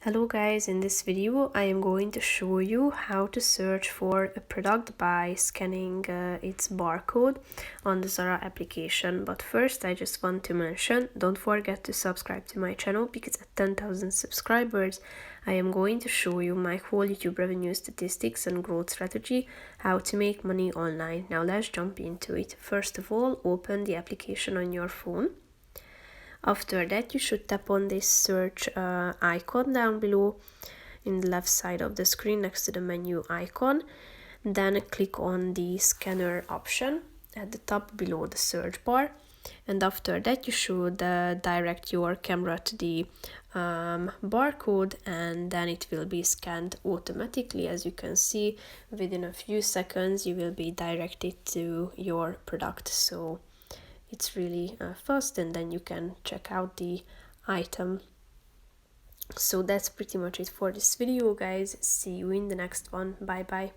Hello guys, in this video I am going to show you how to search for a product by scanning its barcode on the ZARA application. But first I just want to mention, don't forget to subscribe to my channel because at 10,000 subscribers I am going to show you my whole YouTube revenue statistics and growth strategy, how to make money online. Now let's jump into it. First of all, open the application on your phone. After that, you should tap on this search icon down below in the left side of the screen next to the menu icon. Then click on the scanner option at the top below the search bar. And after that, you should direct your camera to the barcode, and then it will be scanned automatically. As you can see, within a few seconds, you will be directed to your product. So it's really fast, and then you can check out the item. So that's pretty much it for this video, guys. See you in the next one. Bye bye.